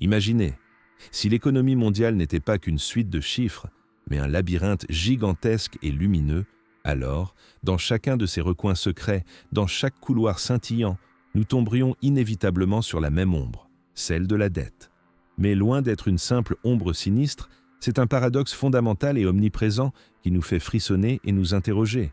Imaginez, si l'économie mondiale n'était pas qu'une suite de chiffres, mais un labyrinthe gigantesque et lumineux, alors, dans chacun de ces recoins secrets, dans chaque couloir scintillant, nous tomberions inévitablement sur la même ombre, celle de la dette. Mais loin d'être une simple ombre sinistre, c'est un paradoxe fondamental et omniprésent qui nous fait frissonner et nous interroger.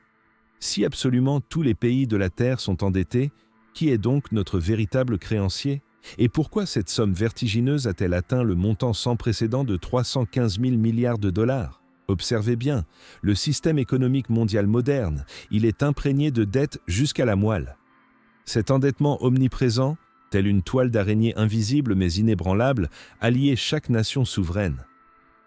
Si absolument tous les pays de la Terre sont endettés, qui est donc notre véritable créancier ? Et pourquoi cette somme vertigineuse a-t-elle atteint le montant sans précédent de 315 000 milliards de dollars ? Observez bien, le système économique mondial moderne, il est imprégné de dettes jusqu'à la moelle. Cet endettement omniprésent, tel une toile d'araignée invisible mais inébranlable, a lié chaque nation souveraine.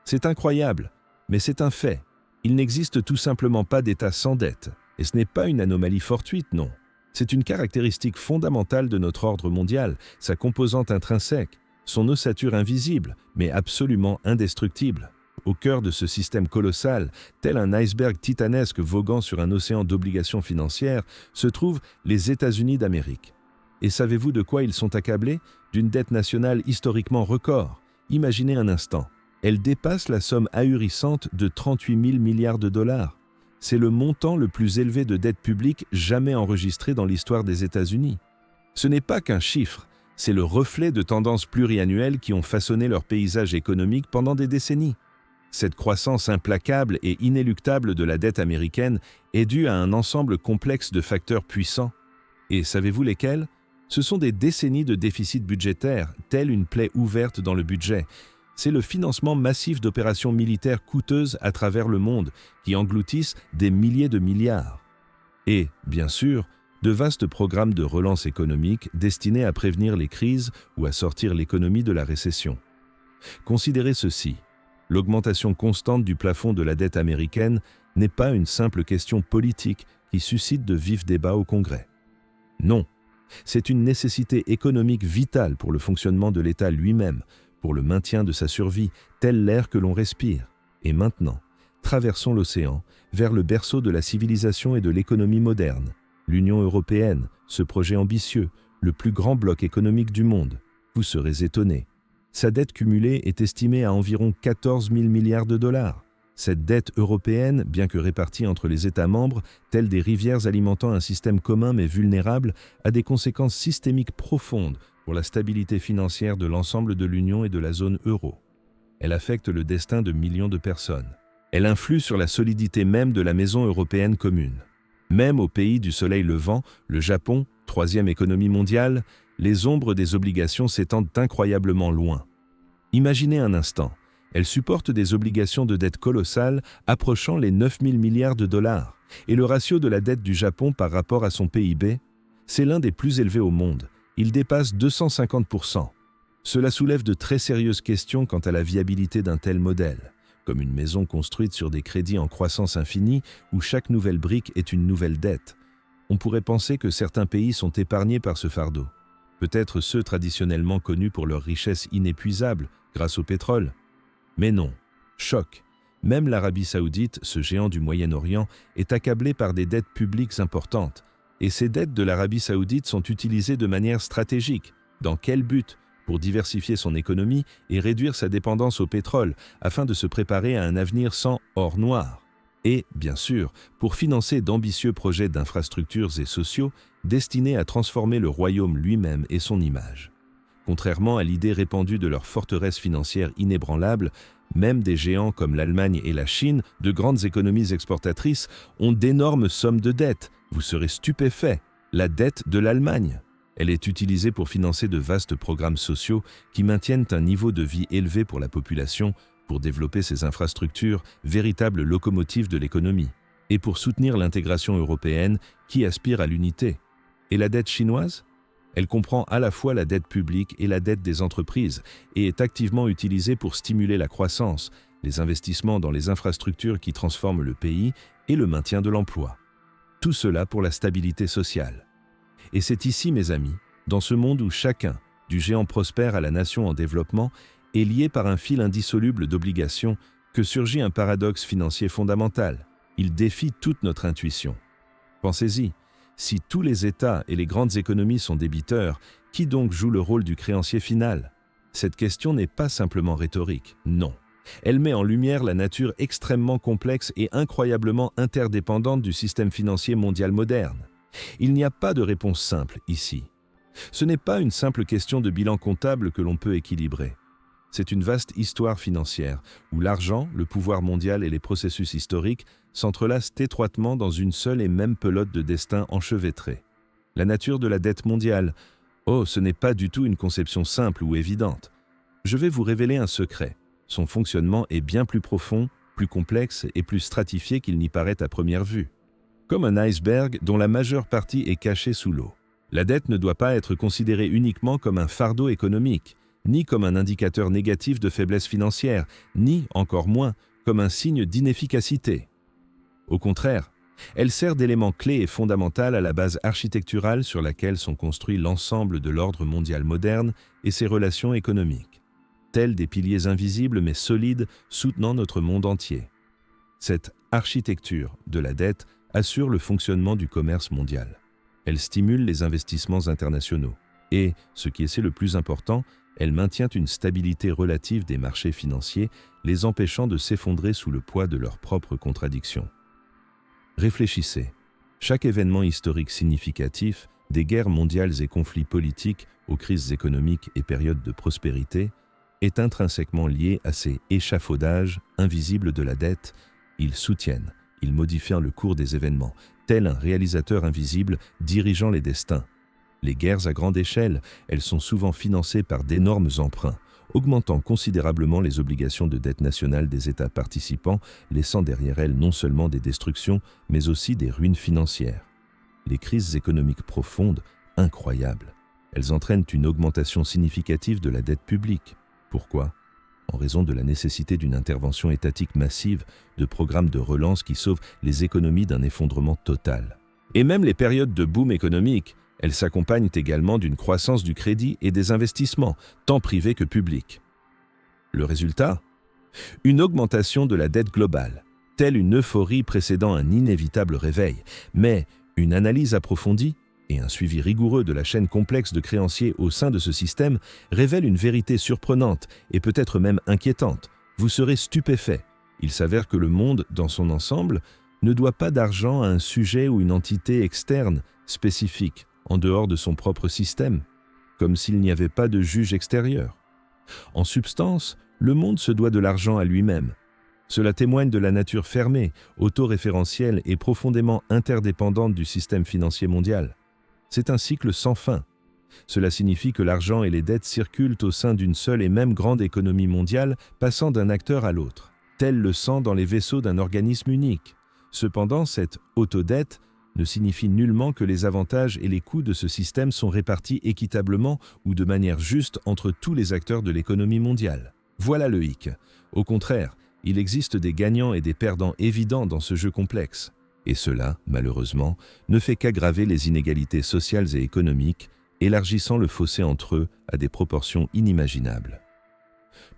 C'est incroyable, mais c'est un fait. Il n'existe tout simplement pas d'État sans dette, et ce n'est pas une anomalie fortuite, non. C'est une caractéristique fondamentale de notre ordre mondial, sa composante intrinsèque, son ossature invisible, mais absolument indestructible. Au cœur de ce système colossal, tel un iceberg titanesque voguant sur un océan d'obligations financières, se trouvent les États-Unis d'Amérique. Et savez-vous de quoi ils sont accablés ? D'une dette nationale historiquement record. Imaginez un instant. Elle dépasse la somme ahurissante de 38 000 milliards de dollars. C'est le montant le plus élevé de dette publique jamais enregistré dans l'histoire des États-Unis. Ce n'est pas qu'un chiffre, c'est le reflet de tendances pluriannuelles qui ont façonné leur paysage économique pendant des décennies. Cette croissance implacable et inéluctable de la dette américaine est due à un ensemble complexe de facteurs puissants. Et savez-vous lesquels ? Ce sont des décennies de déficit budgétaire, telle une plaie ouverte dans le budget. C'est le financement massif d'opérations militaires coûteuses à travers le monde, qui engloutissent des milliers de milliards. Et, bien sûr, de vastes programmes de relance économique destinés à prévenir les crises ou à sortir l'économie de la récession. Considérez ceci. L'augmentation constante du plafond de la dette américaine n'est pas une simple question politique qui suscite de vifs débats au Congrès. Non, c'est une nécessité économique vitale pour le fonctionnement de l'État lui-même, pour le maintien de sa survie, tel l'air que l'on respire. Et maintenant, traversons l'océan vers le berceau de la civilisation et de l'économie moderne, l'Union européenne, ce projet ambitieux, le plus grand bloc économique du monde. Vous serez étonnés. Sa dette cumulée est estimée à environ 14 000 milliards de dollars. Cette dette européenne, bien que répartie entre les États membres, telle des rivières alimentant un système commun mais vulnérable, a des conséquences systémiques profondes pour la stabilité financière de l'ensemble de l'Union et de la zone euro. Elle affecte le destin de millions de personnes. Elle influe sur la solidité même de la maison européenne commune. Même au pays du soleil levant, le Japon, troisième économie mondiale, les ombres des obligations s'étendent incroyablement loin. Imaginez un instant, elle supporte des obligations de dette colossales approchant les 9 000 milliards de dollars, et le ratio de la dette du Japon par rapport à son PIB, c'est l'un des plus élevés au monde. Il dépasse 250%. Cela soulève de très sérieuses questions quant à la viabilité d'un tel modèle, comme une maison construite sur des crédits en croissance infinie où chaque nouvelle brique est une nouvelle dette. On pourrait penser que certains pays sont épargnés par ce fardeau. Peut-être ceux traditionnellement connus pour leur richesse inépuisable grâce au pétrole. Mais non, choc. Même l'Arabie Saoudite, ce géant du Moyen-Orient, est accablé par des dettes publiques importantes. Et ces dettes de l'Arabie Saoudite sont utilisées de manière stratégique. Dans quel but ? Pour diversifier son économie et réduire sa dépendance au pétrole, afin de se préparer à un avenir sans or noir. Et, bien sûr, pour financer d'ambitieux projets d'infrastructures et sociaux destinés à transformer le royaume lui-même et son image. Contrairement à l'idée répandue de leur forteresse financière inébranlable, même des géants comme l'Allemagne et la Chine, de grandes économies exportatrices, ont d'énormes sommes de dettes. Vous serez stupéfaits. La dette de l'Allemagne. Elle est utilisée pour financer de vastes programmes sociaux qui maintiennent un niveau de vie élevé pour la population, pour développer ses infrastructures, véritables locomotives de l'économie, et pour soutenir l'intégration européenne qui aspire à l'unité. Et la dette chinoise ? Elle comprend à la fois la dette publique et la dette des entreprises et est activement utilisée pour stimuler la croissance, les investissements dans les infrastructures qui transforment le pays et le maintien de l'emploi. Tout cela pour la stabilité sociale. Et c'est ici, mes amis, dans ce monde où chacun, du géant prospère à la nation en développement, est lié par un fil indissoluble d'obligations, que surgit un paradoxe financier fondamental. Il défie toute notre intuition. Pensez-y, si tous les États et les grandes économies sont débiteurs, qui donc joue le rôle du créancier final ? Cette question n'est pas simplement rhétorique, non. Elle met en lumière la nature extrêmement complexe et incroyablement interdépendante du système financier mondial moderne. Il n'y a pas de réponse simple ici. Ce n'est pas une simple question de bilan comptable que l'on peut équilibrer. C'est une vaste histoire financière, où l'argent, le pouvoir mondial et les processus historiques s'entrelacent étroitement dans une seule et même pelote de destin enchevêtrée. La nature de la dette mondiale, ce n'est pas du tout une conception simple ou évidente. Je vais vous révéler un secret. Son fonctionnement est bien plus profond, plus complexe et plus stratifié qu'il n'y paraît à première vue. Comme un iceberg dont la majeure partie est cachée sous l'eau. La dette ne doit pas être considérée uniquement comme un fardeau économique, ni comme un indicateur négatif de faiblesse financière, ni, encore moins, comme un signe d'inefficacité. Au contraire, elle sert d'élément clé et fondamental à la base architecturale sur laquelle sont construits l'ensemble de l'ordre mondial moderne et ses relations économiques, tels des piliers invisibles mais solides soutenant notre monde entier. Cette architecture de la dette assure le fonctionnement du commerce mondial. Elle stimule les investissements internationaux et, ce qui est le plus important, elle maintient une stabilité relative des marchés financiers, les empêchant de s'effondrer sous le poids de leurs propres contradictions. Réfléchissez. Chaque événement historique significatif, des guerres mondiales et conflits politiques aux crises économiques et périodes de prospérité, est intrinsèquement lié à ces échafaudages invisibles de la dette. Ils soutiennent, ils modifient le cours des événements, tel un réalisateur invisible dirigeant les destins. Les guerres à grande échelle, elles sont souvent financées par d'énormes emprunts, augmentant considérablement les obligations de dette nationale des États participants, laissant derrière elles non seulement des destructions, mais aussi des ruines financières. Les crises économiques profondes, incroyables, elles entraînent une augmentation significative de la dette publique. Pourquoi ? En raison de la nécessité d'une intervention étatique massive, de programmes de relance qui sauvent les économies d'un effondrement total. Et même les périodes de boom économique, elles s'accompagnent également d'une croissance du crédit et des investissements, tant privés que publics. Le résultat ? Une augmentation de la dette globale, telle une euphorie précédant un inévitable réveil, mais une analyse approfondie et un suivi rigoureux de la chaîne complexe de créanciers au sein de ce système révèlent une vérité surprenante et peut-être même inquiétante. Vous serez stupéfait. Il s'avère que le monde, dans son ensemble, ne doit pas d'argent à un sujet ou une entité externe, spécifique, en dehors de son propre système, comme s'il n'y avait pas de juge extérieur. En substance, le monde se doit de l'argent à lui-même. Cela témoigne de la nature fermée, autoréférentielle et profondément interdépendante du système financier mondial. C'est un cycle sans fin. Cela signifie que l'argent et les dettes circulent au sein d'une seule et même grande économie mondiale, passant d'un acteur à l'autre, tel le sang dans les vaisseaux d'un organisme unique. Cependant, cette autodette ne signifie nullement que les avantages et les coûts de ce système sont répartis équitablement ou de manière juste entre tous les acteurs de l'économie mondiale. Voilà le hic. Au contraire, il existe des gagnants et des perdants évidents dans ce jeu complexe. Et cela, malheureusement, ne fait qu'aggraver les inégalités sociales et économiques, élargissant le fossé entre eux à des proportions inimaginables.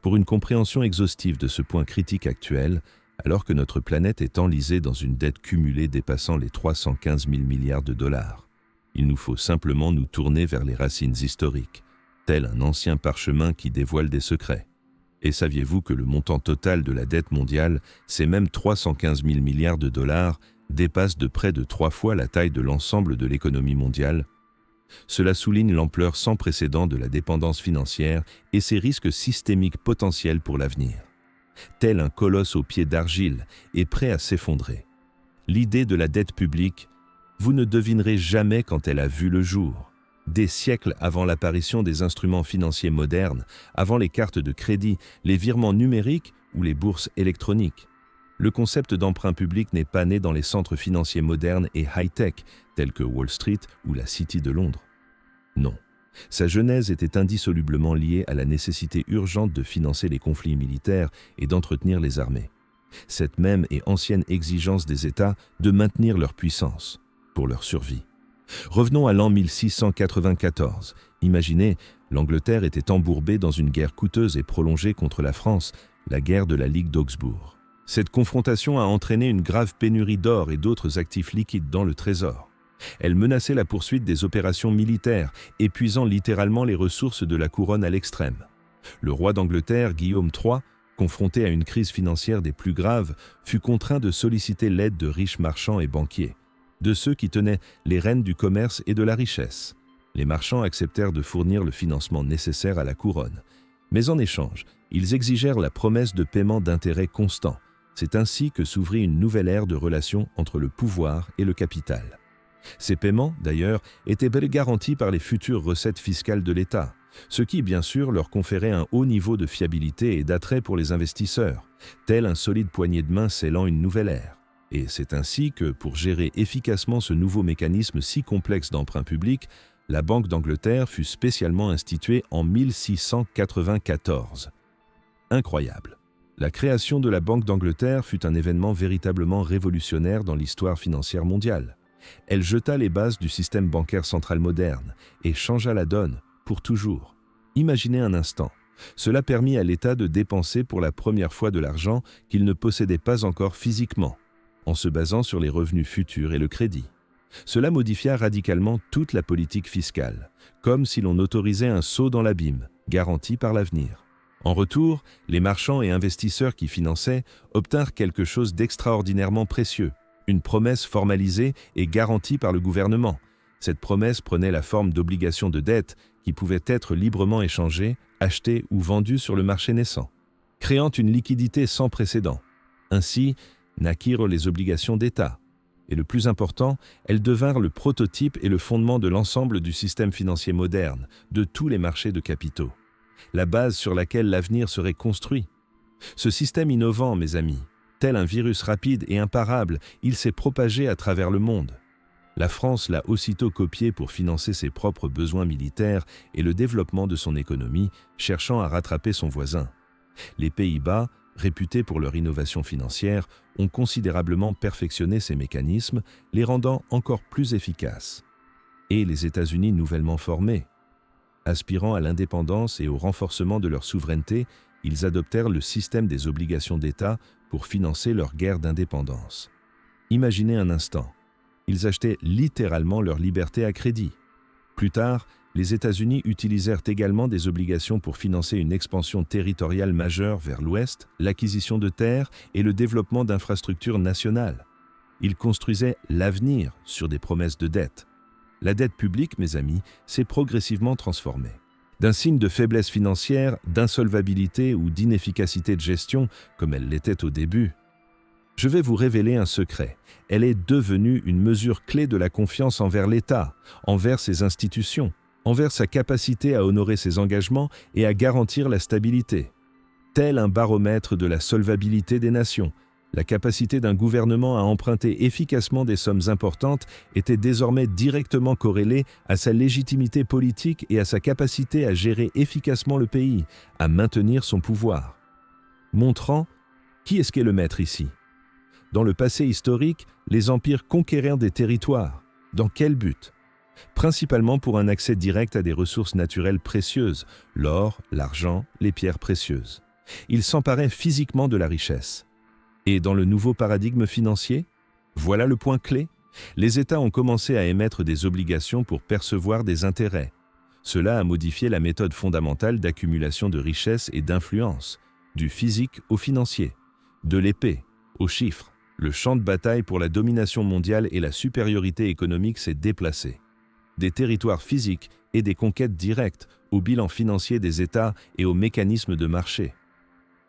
Pour une compréhension exhaustive de ce point critique actuel, alors que notre planète est enlisée dans une dette cumulée dépassant les 315 000 milliards de dollars, il nous faut simplement nous tourner vers les racines historiques, tel un ancien parchemin qui dévoile des secrets. Et saviez-vous que le montant total de la dette mondiale, c'est même 315 000 milliards de dollars, dépasse de près de 3 fois la taille de l'ensemble de l'économie mondiale? Cela souligne l'ampleur sans précédent de la dépendance financière et ses risques systémiques potentiels pour l'avenir. Tel un colosse aux pieds d'argile et prêt à s'effondrer. L'idée de la dette publique, vous ne devinerez jamais quand elle a vu le jour. Des siècles avant l'apparition des instruments financiers modernes, avant les cartes de crédit, les virements numériques ou les bourses électroniques. Le concept d'emprunt public n'est pas né dans les centres financiers modernes et high-tech, tels que Wall Street ou la City de Londres. Non, sa genèse était indissolublement liée à la nécessité urgente de financer les conflits militaires et d'entretenir les armées. Cette même et ancienne exigence des États de maintenir leur puissance, pour leur survie. Revenons à l'an 1694. Imaginez, l'Angleterre était embourbée dans une guerre coûteuse et prolongée contre la France, la guerre de la Ligue d'Augsbourg. Cette confrontation a entraîné une grave pénurie d'or et d'autres actifs liquides dans le trésor. Elle menaçait la poursuite des opérations militaires, épuisant littéralement les ressources de la couronne à l'extrême. Le roi d'Angleterre, Guillaume III, confronté à une crise financière des plus graves, fut contraint de solliciter l'aide de riches marchands et banquiers, de ceux qui tenaient les rênes du commerce et de la richesse. Les marchands acceptèrent de fournir le financement nécessaire à la couronne. Mais en échange, ils exigèrent la promesse de paiement d'intérêts constants. C'est ainsi que s'ouvrit une nouvelle ère de relations entre le pouvoir et le capital. Ces paiements, d'ailleurs, étaient garantis par les futures recettes fiscales de l'État, ce qui, bien sûr, leur conférait un haut niveau de fiabilité et d'attrait pour les investisseurs, tel un solide poignet de main scellant une nouvelle ère. Et c'est ainsi que, pour gérer efficacement ce nouveau mécanisme si complexe d'emprunt public, la Banque d'Angleterre fut spécialement instituée en 1694. Incroyable. La création de la Banque d'Angleterre fut un événement véritablement révolutionnaire dans l'histoire financière mondiale. Elle jeta les bases du système bancaire central moderne et changea la donne pour toujours. Imaginez un instant. Cela permit à l'État de dépenser pour la première fois de l'argent qu'il ne possédait pas encore physiquement, en se basant sur les revenus futurs et le crédit. Cela modifia radicalement toute la politique fiscale, comme si l'on autorisait un saut dans l'abîme, garanti par l'avenir. En retour, les marchands et investisseurs qui finançaient obtinrent quelque chose d'extraordinairement précieux, une promesse formalisée et garantie par le gouvernement. Cette promesse prenait la forme d'obligations de dette qui pouvaient être librement échangées, achetées ou vendues sur le marché naissant, créant une liquidité sans précédent. Ainsi naquirent les obligations d'État. Et le plus important, elles devinrent le prototype et le fondement de l'ensemble du système financier moderne, de tous les marchés de capitaux. La base sur laquelle l'avenir serait construit. Ce système innovant, mes amis, tel un virus rapide et imparable, il s'est propagé à travers le monde. La France l'a aussitôt copié pour financer ses propres besoins militaires et le développement de son économie, cherchant à rattraper son voisin. Les Pays-Bas, réputés pour leur innovation financière, ont considérablement perfectionné ces mécanismes, les rendant encore plus efficaces. Et les États-Unis nouvellement formés. Aspirant à l'indépendance et au renforcement de leur souveraineté, ils adoptèrent le système des obligations d'État pour financer leur guerre d'indépendance. Imaginez un instant. Ils achetaient littéralement leur liberté à crédit. Plus tard, les États-Unis utilisèrent également des obligations pour financer une expansion territoriale majeure vers l'Ouest, l'acquisition de terres et le développement d'infrastructures nationales. Ils construisaient l'avenir sur des promesses de dette. La dette publique, mes amis, s'est progressivement transformée. D'un signe de faiblesse financière, d'insolvabilité ou d'inefficacité de gestion, comme elle l'était au début, je vais vous révéler un secret. Elle est devenue une mesure clé de la confiance envers l'État, envers ses institutions, envers sa capacité à honorer ses engagements et à garantir la stabilité. Tel un baromètre de la solvabilité des nations, la capacité d'un gouvernement à emprunter efficacement des sommes importantes était désormais directement corrélée à sa légitimité politique et à sa capacité à gérer efficacement le pays, à maintenir son pouvoir. Montrant qui est-ce qu'est le maître ici? Dans le passé historique, les empires conquérirent des territoires. Dans quel but? Principalement pour un accès direct à des ressources naturelles précieuses, l'or, l'argent, les pierres précieuses. Ils s'emparaient physiquement de la richesse. Et dans le nouveau paradigme financier, voilà le point clé. Les États ont commencé à émettre des obligations pour percevoir des intérêts. Cela a modifié la méthode fondamentale d'accumulation de richesses et d'influence, du physique au financier, de l'épée aux chiffres. Le champ de bataille pour la domination mondiale et la supériorité économique s'est déplacé. Des territoires physiques et des conquêtes directes au bilan financier des États et aux mécanismes de marché.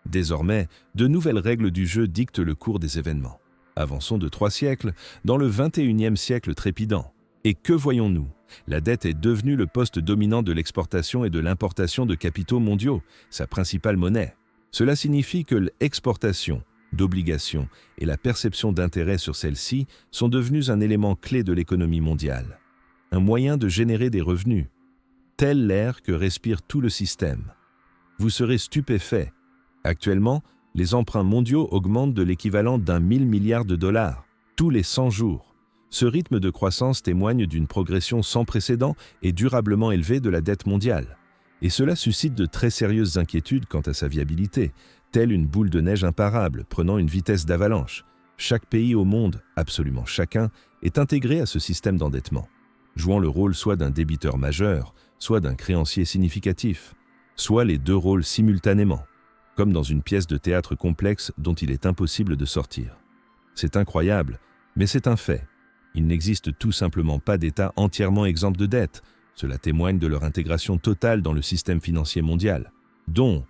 Désormais, de nouvelles règles du jeu dictent le cours des événements. Avançons de 3 siècles, dans le 21e siècle trépidant. Et que voyons-nous? La dette est devenue le poste dominant de l'exportation et de l'importation de capitaux mondiaux, sa principale monnaie. Cela signifie que l'exportation d'obligations et la perception d'intérêts sur celles-ci sont devenus un élément clé de l'économie mondiale. Un moyen de générer des revenus, tel l'air que respire tout le système. Vous serez stupéfait. Actuellement, les emprunts mondiaux augmentent de l'équivalent d'1 000 milliards de dollars, tous les 100 jours. Ce rythme de croissance témoigne d'une progression sans précédent et durablement élevée de la dette mondiale. Et cela suscite de très sérieuses inquiétudes quant à sa viabilité, telle une boule de neige imparable, prenant une vitesse d'avalanche. Chaque pays au monde, absolument chacun, est intégré à ce système d'endettement, jouant le rôle soit d'un débiteur majeur, soit d'un créancier significatif. soit les deux rôles simultanément, comme dans une pièce de théâtre complexe dont il est impossible de sortir. C'est incroyable, mais c'est un fait. Il n'existe tout simplement pas d'État entièrement exempt de dette. Cela témoigne de leur intégration totale dans le système financier mondial, dont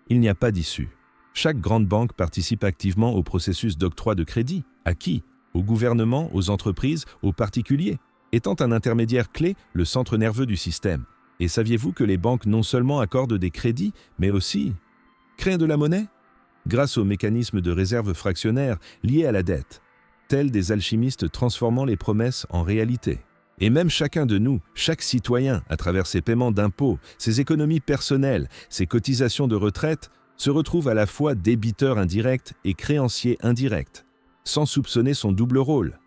il n'y a pas d'issue. Chaque grande banque participe activement au processus d'octroi de crédit. À qui? Au gouvernement, aux entreprises, aux particuliers, étant un intermédiaire clé, le centre nerveux du système. Et saviez-vous que les banques non seulement accordent des crédits, mais aussi créent de la monnaie? Grâce au mécanisme de réserve fractionnaire lié à la dette, tels des alchimistes transformant les promesses en réalité. Et même chacun de nous, chaque citoyen, à travers ses paiements d'impôts, ses économies personnelles, ses cotisations de retraite, se retrouve à la fois débiteur indirect et créancier indirect, sans soupçonner son double rôle.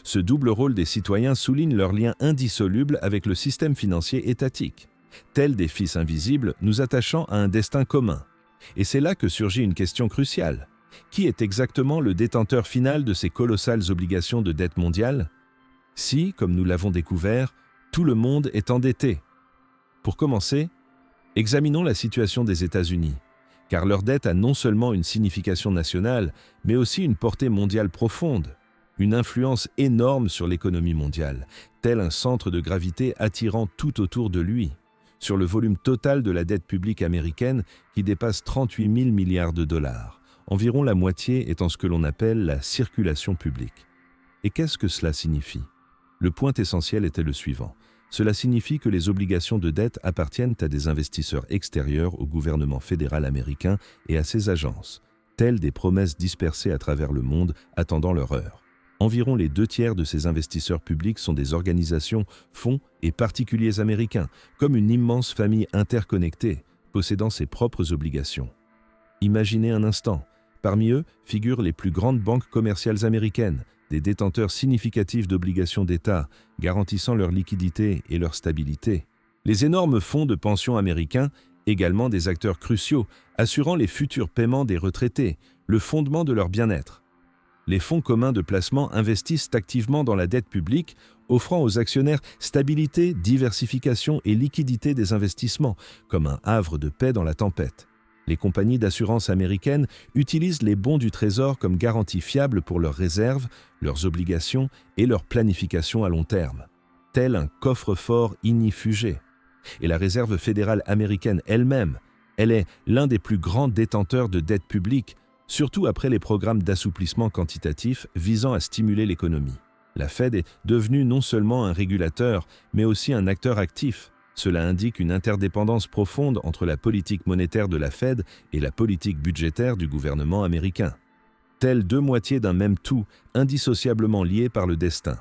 Ce double rôle des citoyens souligne leur lien indissoluble avec le système financier étatique, tels des fils invisibles nous attachant à un destin commun. Et c'est là que surgit une question cruciale. Qui est exactement le détenteur final de ces colossales obligations de dette mondiale? Si, comme nous l'avons découvert, tout le monde est endetté. Pour commencer, examinons la situation des États-Unis, car leur dette a non seulement une signification nationale, mais aussi une portée mondiale profonde, une influence énorme sur l'économie mondiale, tel un centre de gravité attirant tout autour de lui, sur le volume total de la dette publique américaine qui dépasse 38 000 milliards de dollars, environ la moitié étant ce que l'on appelle la circulation publique. Et qu'est-ce que cela signifie? Le point essentiel était le suivant. Cela signifie que les obligations de dette appartiennent à des investisseurs extérieurs au gouvernement fédéral américain et à ses agences, telles des promesses dispersées à travers le monde attendant leur heure. Environ les 2/3 de ces investisseurs publics sont des organisations, fonds et particuliers américains, comme une immense famille interconnectée, possédant ses propres obligations. Imaginez un instant, parmi eux figurent les plus grandes banques commerciales américaines, des détenteurs significatifs d'obligations d'État, garantissant leur liquidité et leur stabilité. Les énormes fonds de pension américains, également des acteurs cruciaux, assurant les futurs paiements des retraités, le fondement de leur bien-être. Les fonds communs de placement investissent activement dans la dette publique, offrant aux actionnaires stabilité, diversification et liquidité des investissements, comme un havre de paix dans la tempête. Les compagnies d'assurance américaines utilisent les bons du Trésor comme garantie fiable pour leurs réserves, leurs obligations et leur planification à long terme, tel un coffre-fort ignifugé. Et la Réserve fédérale américaine elle-même, elle est l'un des plus grands détenteurs de dette publique, surtout après les programmes d'assouplissement quantitatif visant à stimuler l'économie. La Fed est devenue non seulement un régulateur, mais aussi un acteur actif. Cela indique une interdépendance profonde entre la politique monétaire de la Fed et la politique budgétaire du gouvernement américain. Telles deux moitiés d'un même tout, indissociablement liées par le destin.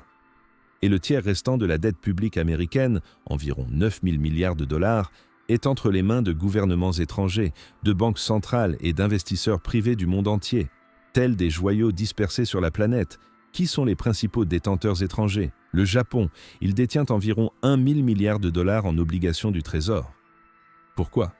Et le tiers restant de la dette publique américaine, environ 9 000 milliards de dollars, est entre les mains de gouvernements étrangers, de banques centrales et d'investisseurs privés du monde entier, tels des joyaux dispersés sur la planète. Qui sont les principaux détenteurs étrangers? Le Japon, il détient environ 1 000 milliards de dollars en obligations du Trésor. Pourquoi?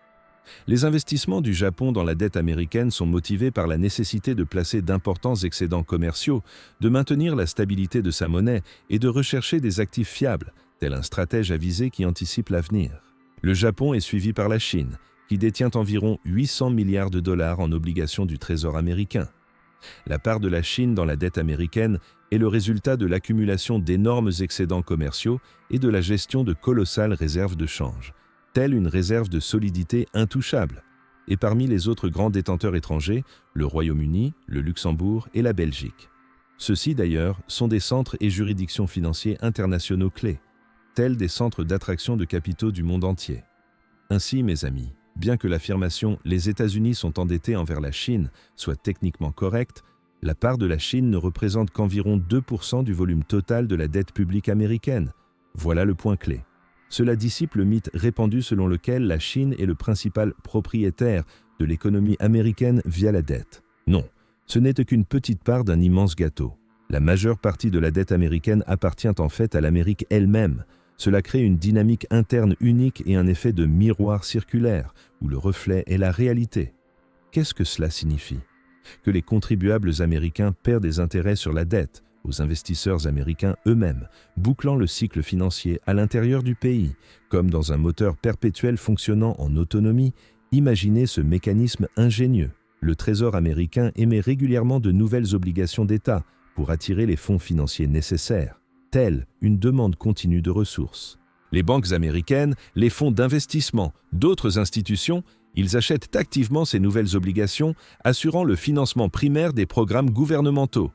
Les investissements du Japon dans la dette américaine sont motivés par la nécessité de placer d'importants excédents commerciaux, de maintenir la stabilité de sa monnaie et de rechercher des actifs fiables, tel un stratège avisé qui anticipe l'avenir. Le Japon est suivi par la Chine, qui détient environ 800 milliards de dollars en obligations du Trésor américain. La part de la Chine dans la dette américaine est le résultat de l'accumulation d'énormes excédents commerciaux et de la gestion de colossales réserves de change, telle une réserve de solidité intouchable. Et parmi les autres grands détenteurs étrangers, le Royaume-Uni, le Luxembourg et la Belgique. Ceux-ci d'ailleurs sont des centres et juridictions financiers internationaux clés, tels des centres d'attraction de capitaux du monde entier. Ainsi, mes amis, bien que l'affirmation « les États-Unis sont endettés envers la Chine » soit techniquement correcte, la part de la Chine ne représente qu'environ 2% du volume total de la dette publique américaine. Voilà le point clé. Cela dissipe le mythe répandu selon lequel la Chine est le principal propriétaire de l'économie américaine via la dette. Non, ce n'est qu'une petite part d'un immense gâteau. La majeure partie de la dette américaine appartient en fait à l'Amérique elle-même. Cela crée une dynamique interne unique et un effet de miroir circulaire, où le reflet est la réalité. Qu'est-ce que cela signifie? Que les contribuables américains paient des intérêts sur la dette, aux investisseurs américains eux-mêmes, bouclant le cycle financier à l'intérieur du pays. Comme dans un moteur perpétuel fonctionnant en autonomie, imaginez ce mécanisme ingénieux. Le Trésor américain émet régulièrement de nouvelles obligations d'État pour attirer les fonds financiers nécessaires, telle une demande continue de ressources. Les banques américaines, les fonds d'investissement, d'autres institutions, ils achètent activement ces nouvelles obligations, assurant le financement primaire des programmes gouvernementaux,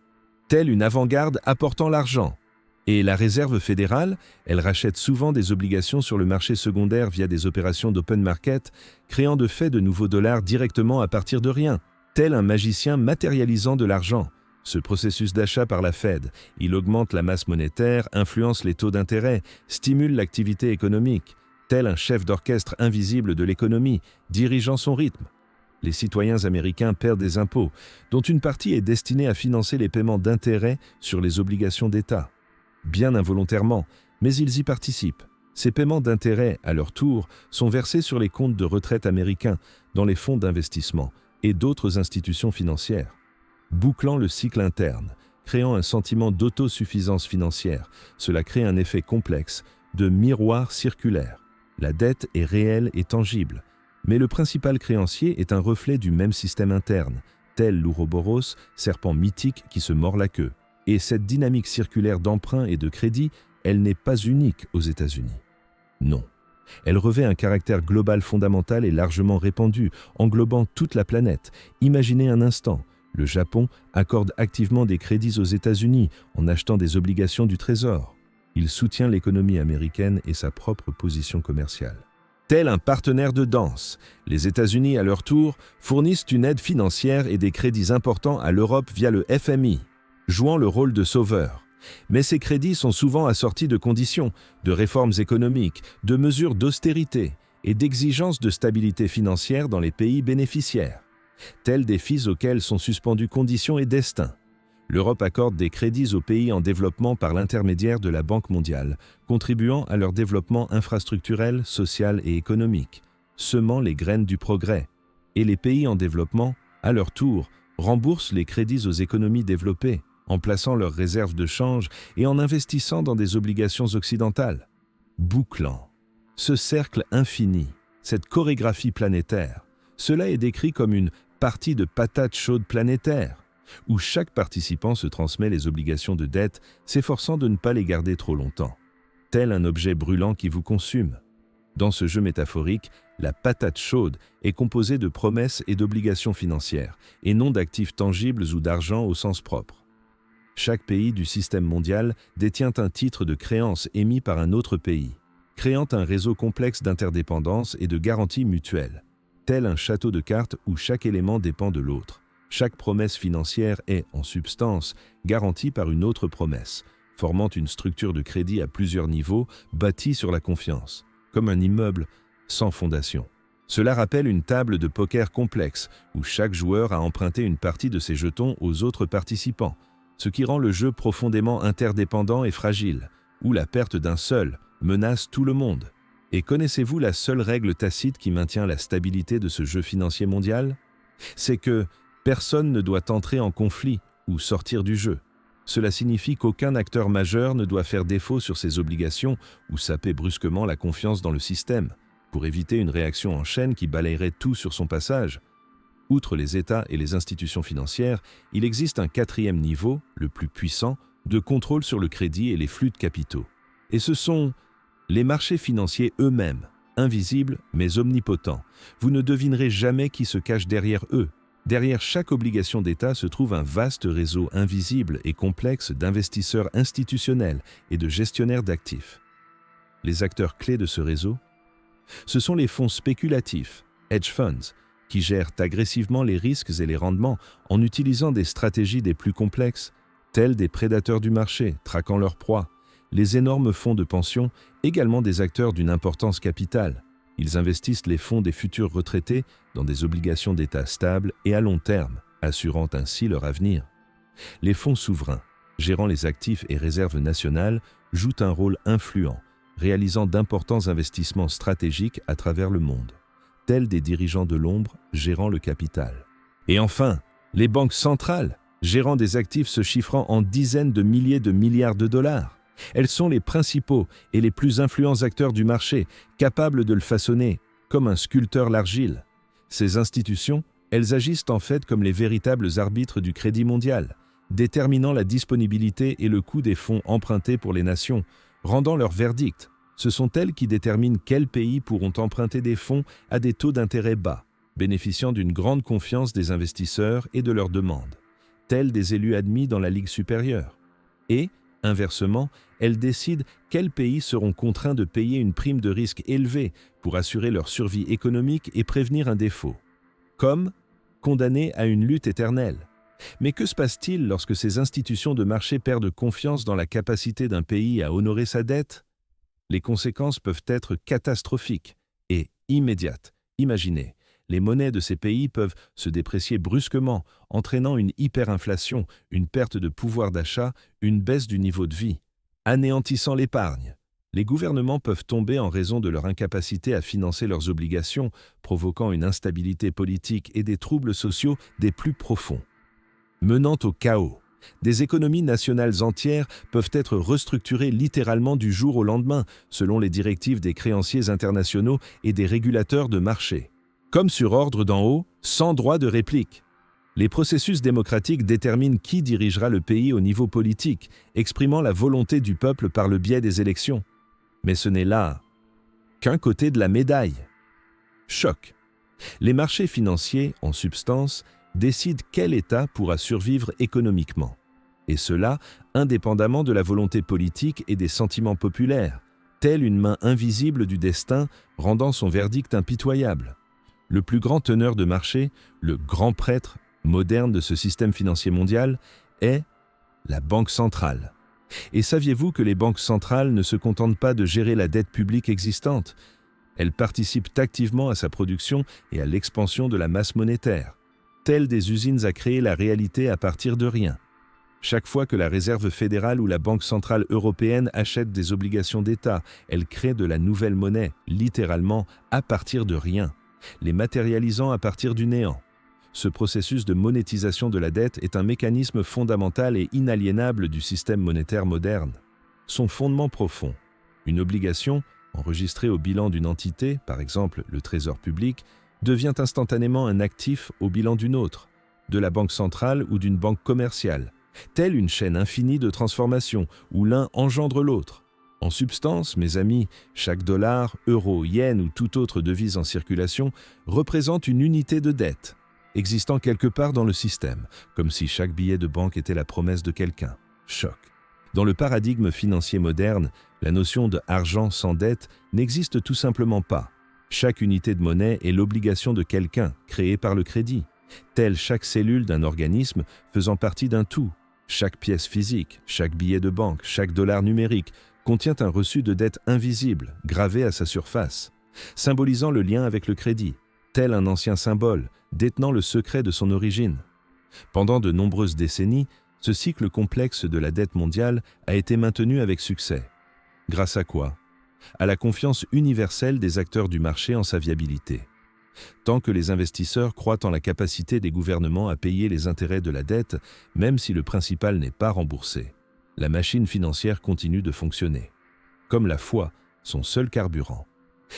telle une avant-garde apportant l'argent. Et la Réserve fédérale, elle rachète souvent des obligations sur le marché secondaire via des opérations d'open market, créant de fait de nouveaux dollars directement à partir de rien, tel un magicien matérialisant de l'argent. Ce processus d'achat par la Fed, il augmente la masse monétaire, influence les taux d'intérêt, stimule l'activité économique, tel un chef d'orchestre invisible de l'économie, dirigeant son rythme. Les citoyens américains perdent des impôts, dont une partie est destinée à financer les paiements d'intérêts sur les obligations d'État. Bien involontairement, mais ils y participent. Ces paiements d'intérêts, à leur tour, sont versés sur les comptes de retraite américains, dans les fonds d'investissement et d'autres institutions financières, bouclant le cycle interne, créant un sentiment d'autosuffisance financière. Cela crée un effet complexe de miroir circulaire. La dette est réelle et tangible, mais le principal créancier est un reflet du même système interne, tel l'Ouroboros, serpent mythique qui se mord la queue. Et cette dynamique circulaire d'emprunt et de crédit, elle n'est pas unique aux États-Unis. Non. Elle revêt un caractère global fondamental et largement répandu, englobant toute la planète. Imaginez un instant, le Japon accorde activement des crédits aux États-Unis en achetant des obligations du Trésor. Il soutient l'économie américaine et sa propre position commerciale. Tel un partenaire de danse, les États-Unis, à leur tour, fournissent une aide financière et des crédits importants à l'Europe via le FMI, jouant le rôle de sauveur. Mais ces crédits sont souvent assortis de conditions, de réformes économiques, de mesures d'austérité et d'exigences de stabilité financière dans les pays bénéficiaires, tels défis auxquels sont suspendus conditions et destins. L'Europe accorde des crédits aux pays en développement par l'intermédiaire de la Banque mondiale, contribuant à leur développement infrastructurel, social et économique, semant les graines du progrès. Et les pays en développement, à leur tour, remboursent les crédits aux économies développées, en plaçant leurs réserves de change et en investissant dans des obligations occidentales. Bouclant ce cercle infini, cette chorégraphie planétaire, cela est décrit comme une partie de patate chaude planétaire, où chaque participant se transmet les obligations de dette, s'efforçant de ne pas les garder trop longtemps, tel un objet brûlant qui vous consume. Dans ce jeu métaphorique, la patate chaude est composée de promesses et d'obligations financières, et non d'actifs tangibles ou d'argent au sens propre. Chaque pays du système mondial détient un titre de créance émis par un autre pays, créant un réseau complexe d'interdépendance et de garanties mutuelles, tel un château de cartes où chaque élément dépend de l'autre. Chaque promesse financière est, en substance, garantie par une autre promesse, formant une structure de crédit à plusieurs niveaux bâtie sur la confiance, comme un immeuble sans fondation. Cela rappelle une table de poker complexe, où chaque joueur a emprunté une partie de ses jetons aux autres participants, ce qui rend le jeu profondément interdépendant et fragile, où la perte d'un seul menace tout le monde. Et connaissez-vous la seule règle tacite qui maintient la stabilité de ce jeu financier mondial ? C'est que personne ne doit entrer en conflit ou sortir du jeu. Cela signifie qu'aucun acteur majeur ne doit faire défaut sur ses obligations ou saper brusquement la confiance dans le système, pour éviter une réaction en chaîne qui balayerait tout sur son passage. Outre les États et les institutions financières, il existe un quatrième niveau, le plus puissant, de contrôle sur le crédit et les flux de capitaux. Et ce sont les marchés financiers eux-mêmes, invisibles mais omnipotents. Vous ne devinerez jamais qui se cache derrière eux. Derrière chaque obligation d'État se trouve un vaste réseau invisible et complexe d'investisseurs institutionnels et de gestionnaires d'actifs. Les acteurs clés de ce réseau, ce sont les fonds spéculatifs, hedge funds, qui gèrent agressivement les risques et les rendements en utilisant des stratégies des plus complexes, tels des prédateurs du marché traquant leurs proies, les énormes fonds de pension, également des acteurs d'une importance capitale. Ils investissent les fonds des futurs retraités dans des obligations d'État stables et à long terme, assurant ainsi leur avenir. Les fonds souverains, gérant les actifs et réserves nationales, jouent un rôle influent, réalisant d'importants investissements stratégiques à travers le monde, tels des dirigeants de l'ombre gérant le capital. Et enfin, les banques centrales, gérant des actifs se chiffrant en dizaines de milliers de milliards de dollars. Elles sont les principaux et les plus influents acteurs du marché, capables de le façonner, comme un sculpteur l'argile. Ces institutions, elles agissent en fait comme les véritables arbitres du crédit mondial, déterminant la disponibilité et le coût des fonds empruntés pour les nations, rendant leur verdict. Ce sont elles qui déterminent quels pays pourront emprunter des fonds à des taux d'intérêt bas, bénéficiant d'une grande confiance des investisseurs et de leurs demandes, tels des élus admis dans la Ligue supérieure. Et, inversement, elles décident quels pays seront contraints de payer une prime de risque élevée pour assurer leur survie économique et prévenir un défaut. Comme condamnés à une lutte éternelle. Mais que se passe-t-il lorsque ces institutions de marché perdent confiance dans la capacité d'un pays à honorer sa dette ? Les conséquences peuvent être catastrophiques et immédiates. Imaginez, les monnaies de ces pays peuvent se déprécier brusquement, entraînant une hyperinflation, une perte de pouvoir d'achat, une baisse du niveau de vie, anéantissant l'épargne. Les gouvernements peuvent tomber en raison de leur incapacité à financer leurs obligations, provoquant une instabilité politique et des troubles sociaux des plus profonds. Menant au chaos, des économies nationales entières peuvent être restructurées littéralement du jour au lendemain, selon les directives des créanciers internationaux et des régulateurs de marché. Comme sur ordre d'en haut, sans droit de réplique. Les processus démocratiques déterminent qui dirigera le pays au niveau politique, exprimant la volonté du peuple par le biais des élections. Mais ce n'est là qu'un côté de la médaille. Choc. Les marchés financiers, en substance, décident quel État pourra survivre économiquement. Et cela, indépendamment de la volonté politique et des sentiments populaires, telle une main invisible du destin rendant son verdict impitoyable. Le plus grand teneur de marché, le grand prêtre moderne de ce système financier mondial, est la Banque centrale. Et saviez-vous que les banques centrales ne se contentent pas de gérer la dette publique existante? Elles participent activement à sa production et à l'expansion de la masse monétaire, telles des usines à créer la réalité à partir de rien. Chaque fois que la Réserve fédérale ou la Banque centrale européenne achètent des obligations d'État, elle crée de la nouvelle monnaie, littéralement à partir de rien, les matérialisant à partir du néant. Ce processus de monétisation de la dette est un mécanisme fondamental et inaliénable du système monétaire moderne. Son fondement profond, une obligation, enregistrée au bilan d'une entité, par exemple le Trésor public, devient instantanément un actif au bilan d'une autre, de la banque centrale ou d'une banque commerciale, telle une chaîne infinie de transformation où l'un engendre l'autre. En substance, mes amis, chaque dollar, euro, yen ou toute autre devise en circulation représente une unité de dette, existant quelque part dans le système, comme si chaque billet de banque était la promesse de quelqu'un. Choc. Dans le paradigme financier moderne, la notion de argent sans dette n'existe tout simplement pas. Chaque unité de monnaie est l'obligation de quelqu'un, créée par le crédit, telle chaque cellule d'un organisme faisant partie d'un tout. Chaque pièce physique, chaque billet de banque, chaque dollar numérique contient un reçu de dette invisible, gravé à sa surface, symbolisant le lien avec le crédit, tel un ancien symbole, détenant le secret de son origine. Pendant de nombreuses décennies, ce cycle complexe de la dette mondiale a été maintenu avec succès. Grâce à quoi? À la confiance universelle des acteurs du marché en sa viabilité. Tant que les investisseurs croient en la capacité des gouvernements à payer les intérêts de la dette, même si le principal n'est pas remboursé, la machine financière continue de fonctionner. Comme la foi, son seul carburant.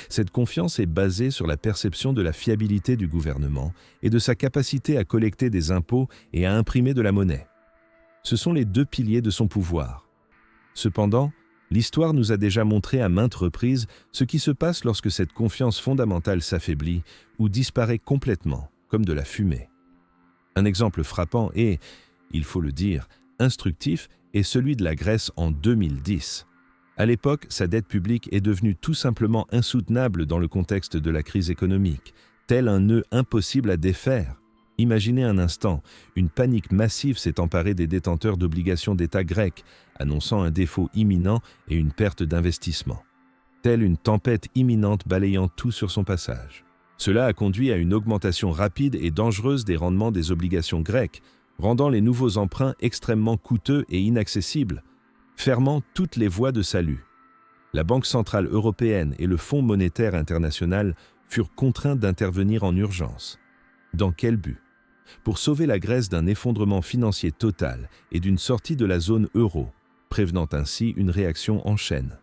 Cette confiance est basée sur la perception de la fiabilité du gouvernement et de sa capacité à collecter des impôts et à imprimer de la monnaie. Ce sont les deux piliers de son pouvoir. Cependant, l'histoire nous a déjà montré à maintes reprises ce qui se passe lorsque cette confiance fondamentale s'affaiblit ou disparaît complètement, comme de la fumée. Un exemple frappant et, il faut le dire, instructif est celui de la Grèce en 2010. À l'époque, sa dette publique est devenue tout simplement insoutenable dans le contexte de la crise économique, tel un nœud impossible à défaire. Imaginez un instant, une panique massive s'est emparée des détenteurs d'obligations d'État grecs, annonçant un défaut imminent et une perte d'investissement. Telle une tempête imminente balayant tout sur son passage. Cela a conduit à une augmentation rapide et dangereuse des rendements des obligations grecques, rendant les nouveaux emprunts extrêmement coûteux et inaccessibles, fermant toutes les voies de salut. La Banque centrale européenne et le Fonds monétaire international furent contraints d'intervenir en urgence. Dans quel but? pour sauver la Grèce d'un effondrement financier total et d'une sortie de la zone euro, prévenant ainsi une réaction en chaîne.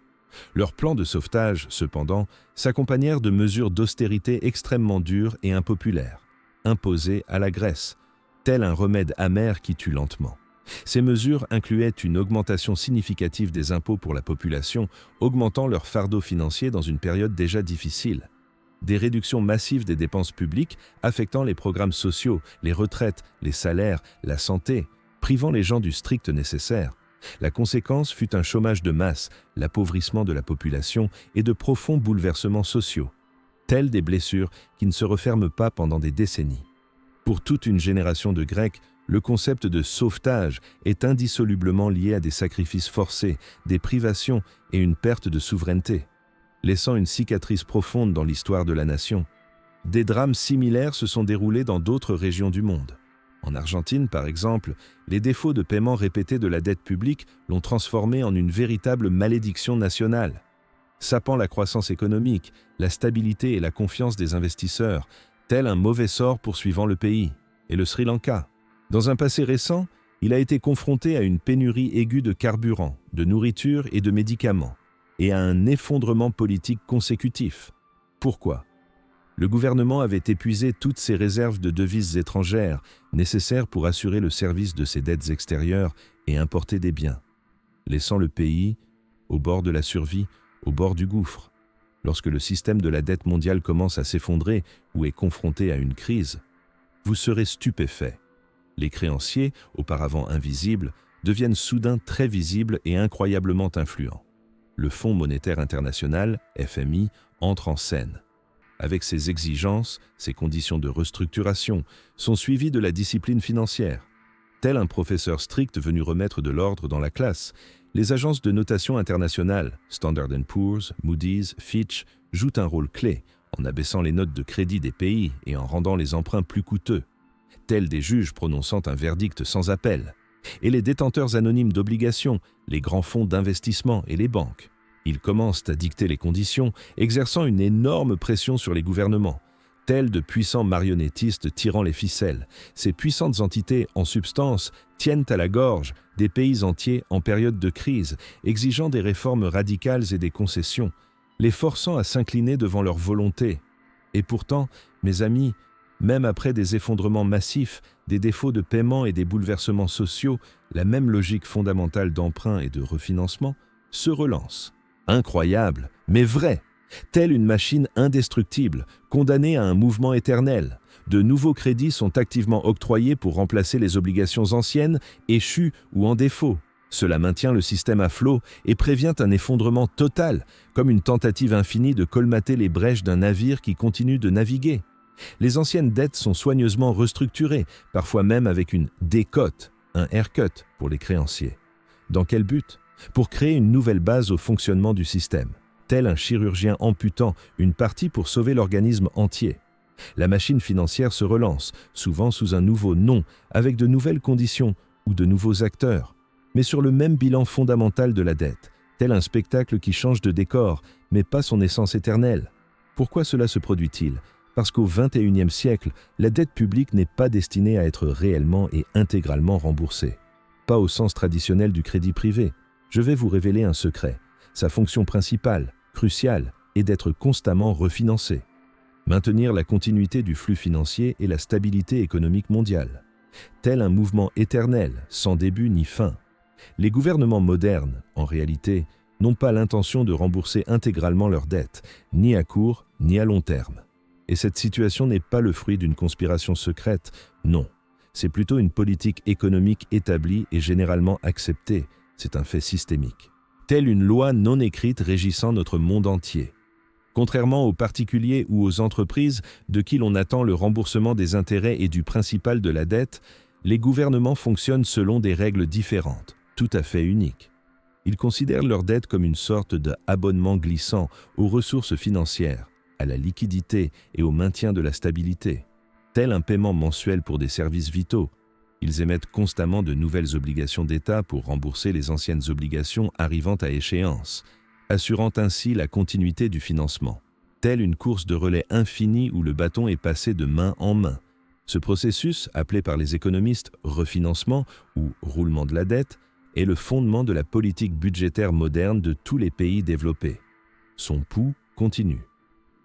Leurs plans de sauvetage, cependant, s'accompagnèrent de mesures d'austérité extrêmement dures et impopulaires, imposées à la Grèce, tel un remède amer qui tue lentement. Ces mesures incluaient une augmentation significative des impôts pour la population, augmentant leur fardeau financier dans une période déjà difficile. Des réductions massives des dépenses publiques affectant les programmes sociaux, les retraites, les salaires, la santé, privant les gens du strict nécessaire. La conséquence fut un chômage de masse, l'appauvrissement de la population et de profonds bouleversements sociaux, tels des blessures qui ne se referment pas pendant des décennies. Pour toute une génération de Grecs, le concept de sauvetage est indissolublement lié à des sacrifices forcés, des privations et une perte de souveraineté, laissant une cicatrice profonde dans l'histoire de la nation. Des drames similaires se sont déroulés dans d'autres régions du monde. En Argentine, par exemple, les défauts de paiement répétés de la dette publique l'ont transformée en une véritable malédiction nationale, sapant la croissance économique, la stabilité et la confiance des investisseurs, tel un mauvais sort poursuivant le pays. Et le Sri Lanka. Dans un passé récent, il a été confronté à une pénurie aiguë de carburant, de nourriture et de médicaments, et à un effondrement politique consécutif. Pourquoi ? Le gouvernement avait épuisé toutes ses réserves de devises étrangères nécessaires pour assurer le service de ses dettes extérieures et importer des biens, laissant le pays au bord de la survie, au bord du gouffre. Lorsque le système de la dette mondiale commence à s'effondrer ou est confronté à une crise, vous serez stupéfait. Les créanciers, auparavant invisibles, deviennent soudain très visibles et incroyablement influents. Le Fonds monétaire international, FMI, entre en scène. Avec ses exigences, ses conditions de restructuration, sont suivies de la discipline financière. Tel un professeur strict venu remettre de l'ordre dans la classe, les agences de notation internationales, Standard & Poor's, Moody's, Fitch, jouent un rôle clé en abaissant les notes de crédit des pays et en rendant les emprunts plus coûteux, tels des juges prononçant un verdict sans appel, et les détenteurs anonymes d'obligations, les grands fonds d'investissement et les banques. Ils commencent à dicter les conditions, exerçant une énorme pression sur les gouvernements, tels de puissants marionnettistes tirant les ficelles. Ces puissantes entités, en substance, tiennent à la gorge des pays entiers en période de crise, exigeant des réformes radicales et des concessions, les forçant à s'incliner devant leur volonté. Et pourtant, mes amis, même après des effondrements massifs, des défauts de paiement et des bouleversements sociaux, la même logique fondamentale d'emprunt et de refinancement se relance. Incroyable, mais vrai, telle une machine indestructible, condamnée à un mouvement éternel. De nouveaux crédits sont activement octroyés pour remplacer les obligations anciennes, échues ou en défaut. Cela maintient le système à flot et prévient un effondrement total, comme une tentative infinie de colmater les brèches d'un navire qui continue de naviguer. Les anciennes dettes sont soigneusement restructurées, parfois même avec une décote, un haircut pour les créanciers. Dans quel but ? Pour créer une nouvelle base au fonctionnement du système, tel un chirurgien amputant une partie pour sauver l'organisme entier. La machine financière se relance, souvent sous un nouveau nom, avec de nouvelles conditions ou de nouveaux acteurs, mais sur le même bilan fondamental de la dette, tel un spectacle qui change de décor, mais pas son essence éternelle. Pourquoi cela se produit-il ? Parce qu'au XXIe siècle, la dette publique n'est pas destinée à être réellement et intégralement remboursée. Pas au sens traditionnel du crédit privé. Je vais vous révéler un secret. Sa fonction principale, cruciale, est d'être constamment refinancée. Maintenir la continuité du flux financier et la stabilité économique mondiale. Tel un mouvement éternel, sans début ni fin. Les gouvernements modernes, en réalité, n'ont pas l'intention de rembourser intégralement leurs dettes, ni à court, ni à long terme. Et cette situation n'est pas le fruit d'une conspiration secrète, non. C'est plutôt une politique économique établie et généralement acceptée. C'est un fait systémique. Telle une loi non écrite régissant notre monde entier. Contrairement aux particuliers ou aux entreprises de qui l'on attend le remboursement des intérêts et du principal de la dette, les gouvernements fonctionnent selon des règles différentes, tout à fait uniques. Ils considèrent leur dette comme une sorte d'abonnement glissant aux ressources financières, à la liquidité et au maintien de la stabilité, tel un paiement mensuel pour des services vitaux. Ils émettent constamment de nouvelles obligations d'État pour rembourser les anciennes obligations arrivant à échéance, assurant ainsi la continuité du financement, telle une course de relais infinie où le bâton est passé de main en main. Ce processus, appelé par les économistes refinancement ou roulement de la dette, est le fondement de la politique budgétaire moderne de tous les pays développés. Son pouls continue.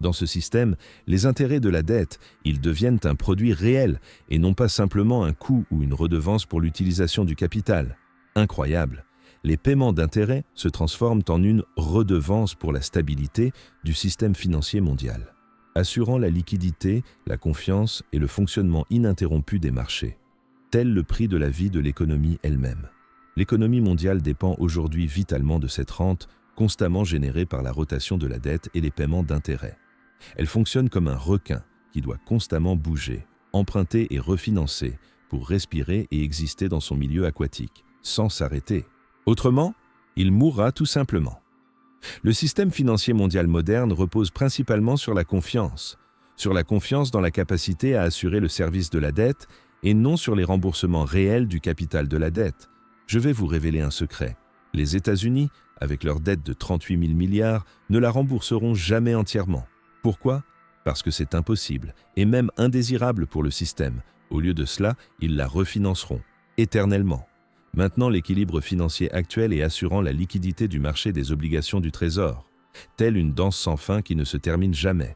Dans ce système, les intérêts de la dette, ils deviennent un produit réel et non pas simplement un coût ou une redevance pour l'utilisation du capital. Incroyable! Les paiements d'intérêts se transforment en une redevance pour la stabilité du système financier mondial, assurant la liquidité, la confiance et le fonctionnement ininterrompu des marchés. Tel le prix de la vie de l'économie elle-même. L'économie mondiale dépend aujourd'hui vitalement de cette rente constamment générée par la rotation de la dette et les paiements d'intérêts. Elle fonctionne comme un requin qui doit constamment bouger, emprunter et refinancer pour respirer et exister dans son milieu aquatique, sans s'arrêter. Autrement, il mourra tout simplement. Le système financier mondial moderne repose principalement sur la confiance dans la capacité à assurer le service de la dette et non sur les remboursements réels du capital de la dette. Je vais vous révéler un secret. Les États-Unis, avec leur dette de 38 000 milliards, ne la rembourseront jamais entièrement. Pourquoi ? Parce que c'est impossible et même indésirable pour le système. Au lieu de cela, ils la refinanceront, éternellement. Maintenant, l'équilibre financier actuel est assurant la liquidité du marché des obligations du Trésor, telle une danse sans fin qui ne se termine jamais.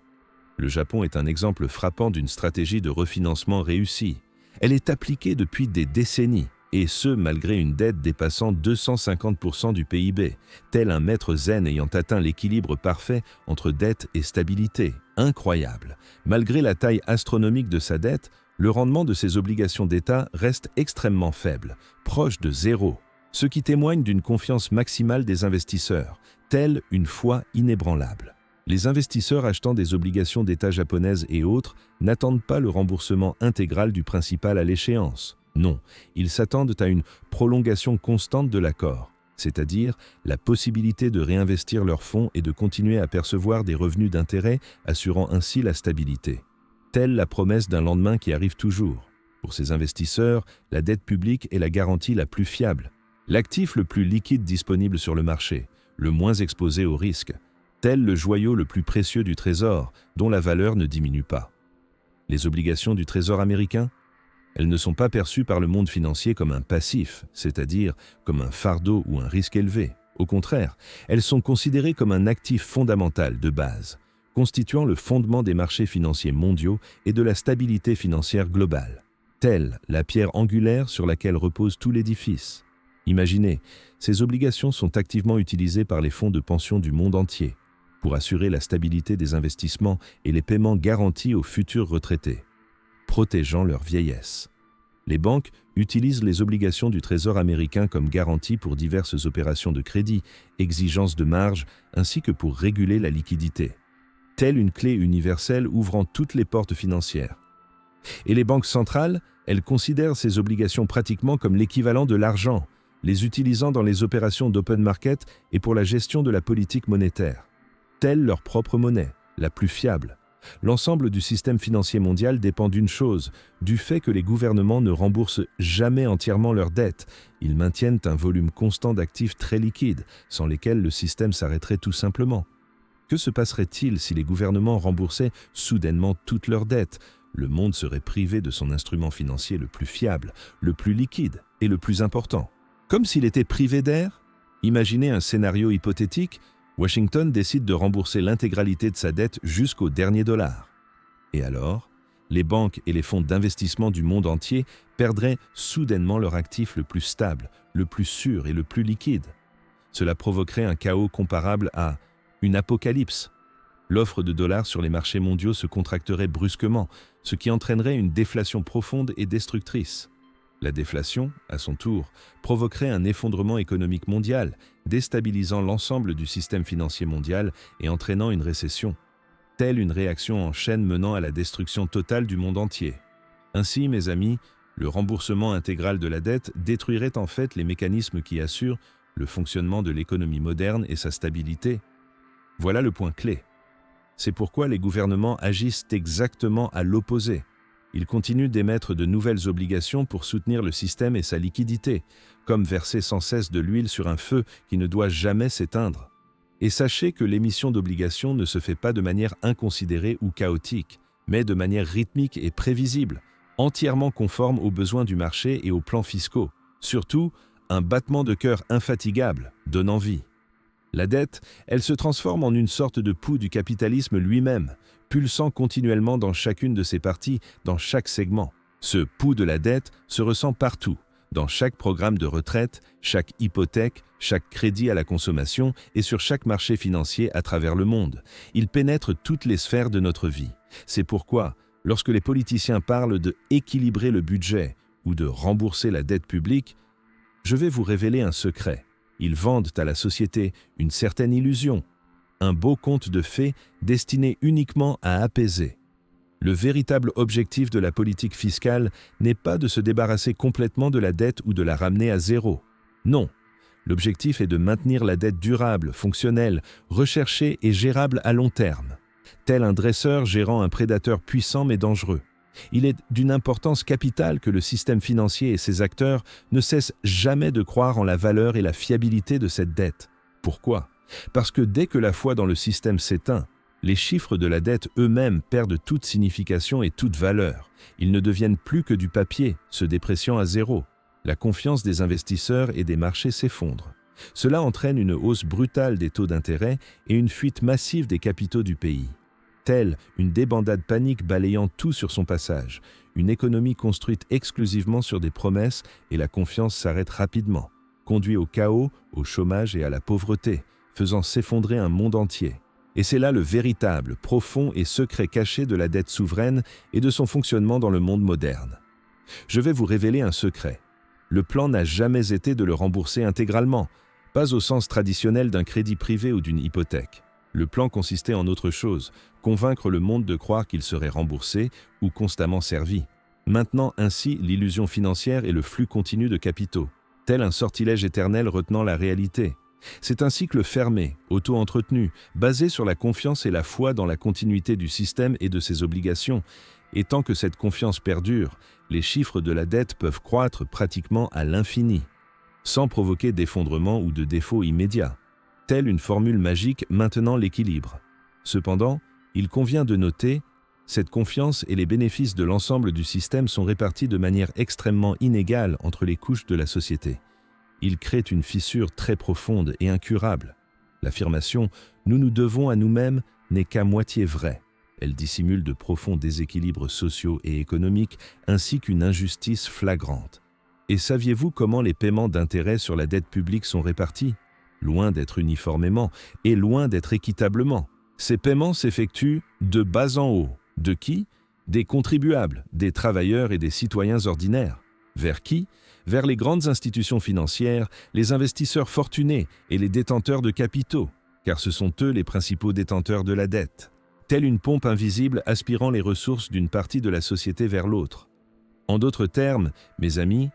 Le Japon est un exemple frappant d'une stratégie de refinancement réussie. Elle est appliquée depuis des décennies, et ce, malgré une dette dépassant 250% du PIB, tel un maître zen ayant atteint l'équilibre parfait entre dette et stabilité. Incroyable! Malgré la taille astronomique de sa dette, le rendement de ses obligations d'État reste extrêmement faible, proche de zéro, ce qui témoigne d'une confiance maximale des investisseurs, telle une foi inébranlable. Les investisseurs achetant des obligations d'État japonaises et autres n'attendent pas le remboursement intégral du principal à l'échéance. Non, ils s'attendent à une prolongation constante de l'accord, c'est-à-dire la possibilité de réinvestir leurs fonds et de continuer à percevoir des revenus d'intérêt, assurant ainsi la stabilité. Telle la promesse d'un lendemain qui arrive toujours. Pour ces investisseurs, la dette publique est la garantie la plus fiable, l'actif le plus liquide disponible sur le marché, le moins exposé au risque, tel le joyau le plus précieux du Trésor, dont la valeur ne diminue pas. Les obligations du Trésor américain ? Elles ne sont pas perçues par le monde financier comme un passif, c'est-à-dire comme un fardeau ou un risque élevé. Au contraire, elles sont considérées comme un actif fondamental de base, constituant le fondement des marchés financiers mondiaux et de la stabilité financière globale, telle la pierre angulaire sur laquelle repose tout l'édifice. Imaginez, ces obligations sont activement utilisées par les fonds de pension du monde entier pour assurer la stabilité des investissements et les paiements garantis aux futurs retraités, protégeant leur vieillesse. Les banques utilisent les obligations du Trésor américain comme garantie pour diverses opérations de crédit, exigences de marge, ainsi que pour réguler la liquidité, telle une clé universelle ouvrant toutes les portes financières. Et les banques centrales, elles considèrent ces obligations pratiquement comme l'équivalent de l'argent, les utilisant dans les opérations d'open market et pour la gestion de la politique monétaire, telle leur propre monnaie, la plus fiable. L'ensemble du système financier mondial dépend d'une chose, du fait que les gouvernements ne remboursent jamais entièrement leurs dettes. Ils maintiennent un volume constant d'actifs très liquides, sans lesquels le système s'arrêterait tout simplement. Que se passerait-il si les gouvernements remboursaient soudainement toutes leurs dettes ? Le monde serait privé de son instrument financier le plus fiable, le plus liquide et le plus important. Comme s'il était privé d'air ? Imaginez un scénario hypothétique. Washington décide de rembourser l'intégralité de sa dette jusqu'au dernier dollar. Et alors, les banques et les fonds d'investissement du monde entier perdraient soudainement leur actif le plus stable, le plus sûr et le plus liquide. Cela provoquerait un chaos comparable à une apocalypse. L'offre de dollars sur les marchés mondiaux se contracterait brusquement, ce qui entraînerait une déflation profonde et destructrice. La déflation, à son tour, provoquerait un effondrement économique mondial, déstabilisant l'ensemble du système financier mondial et entraînant une récession, telle une réaction en chaîne menant à la destruction totale du monde entier. Ainsi, mes amis, le remboursement intégral de la dette détruirait en fait les mécanismes qui assurent le fonctionnement de l'économie moderne et sa stabilité. Voilà le point clé. C'est pourquoi les gouvernements agissent exactement à l'opposé. Ils continuent d'émettre de nouvelles obligations pour soutenir le système et sa liquidité, comme verser sans cesse de l'huile sur un feu qui ne doit jamais s'éteindre. Et sachez que l'émission d'obligations ne se fait pas de manière inconsidérée ou chaotique, mais de manière rythmique et prévisible, entièrement conforme aux besoins du marché et aux plans fiscaux. Surtout, un battement de cœur infatigable, donne envie. La dette, elle se transforme en une sorte de pouls du capitalisme lui-même, pulsant continuellement dans chacune de ses parties, dans chaque segment. Ce pouls de la dette se ressent partout, dans chaque programme de retraite, chaque hypothèque, chaque crédit à la consommation et sur chaque marché financier à travers le monde. Il pénètre toutes les sphères de notre vie. C'est pourquoi, lorsque les politiciens parlent de équilibrer le budget ou de rembourser la dette publique, je vais vous révéler un secret. Ils vendent à la société une certaine illusion, un beau conte de fées destiné uniquement à apaiser. Le véritable objectif de la politique fiscale n'est pas de se débarrasser complètement de la dette ou de la ramener à zéro. Non, l'objectif est de maintenir la dette durable, fonctionnelle, recherchée et gérable à long terme. Tel un dresseur gérant un prédateur puissant mais dangereux. Il est d'une importance capitale que le système financier et ses acteurs ne cessent jamais de croire en la valeur et la fiabilité de cette dette. Pourquoi ? Parce que dès que la foi dans le système s'éteint, les chiffres de la dette eux-mêmes perdent toute signification et toute valeur. Ils ne deviennent plus que du papier, se dépréciant à zéro. La confiance des investisseurs et des marchés s'effondre. Cela entraîne une hausse brutale des taux d'intérêt et une fuite massive des capitaux du pays. Telle une débandade panique balayant tout sur son passage, une économie construite exclusivement sur des promesses et la confiance s'arrête rapidement, conduit au chaos, au chômage et à la pauvreté, faisant s'effondrer un monde entier. Et c'est là le véritable, profond et secret caché de la dette souveraine et de son fonctionnement dans le monde moderne. Je vais vous révéler un secret. Le plan n'a jamais été de le rembourser intégralement, pas au sens traditionnel d'un crédit privé ou d'une hypothèque. Le plan consistait en autre chose, convaincre le monde de croire qu'il serait remboursé ou constamment servi. Maintenant ainsi l'illusion financière et le flux continu de capitaux, tel un sortilège éternel retenant la réalité. C'est un cycle fermé, auto-entretenu, basé sur la confiance et la foi dans la continuité du système et de ses obligations. Et tant que cette confiance perdure, les chiffres de la dette peuvent croître pratiquement à l'infini, sans provoquer d'effondrement ou de défaut immédiat. Telle une formule magique maintenant l'équilibre. Cependant, il convient de noter, cette confiance et les bénéfices de l'ensemble du système sont répartis de manière extrêmement inégale entre les couches de la société. Ils créent une fissure très profonde et incurable. L'affirmation « nous nous devons à nous-mêmes » n'est qu'à moitié vraie. Elle dissimule de profonds déséquilibres sociaux et économiques ainsi qu'une injustice flagrante. Et saviez-vous comment les paiements d'intérêts sur la dette publique sont répartis ? Loin d'être uniformément et loin d'être équitablement. Ces paiements s'effectuent de bas en haut. De qui ? Des contribuables, des travailleurs et des citoyens ordinaires. Vers qui ? Vers les grandes institutions financières, les investisseurs fortunés et les détenteurs de capitaux, car ce sont eux les principaux détenteurs de la dette. Telle une pompe invisible aspirant les ressources d'une partie de la société vers l'autre. En d'autres termes, mes amis,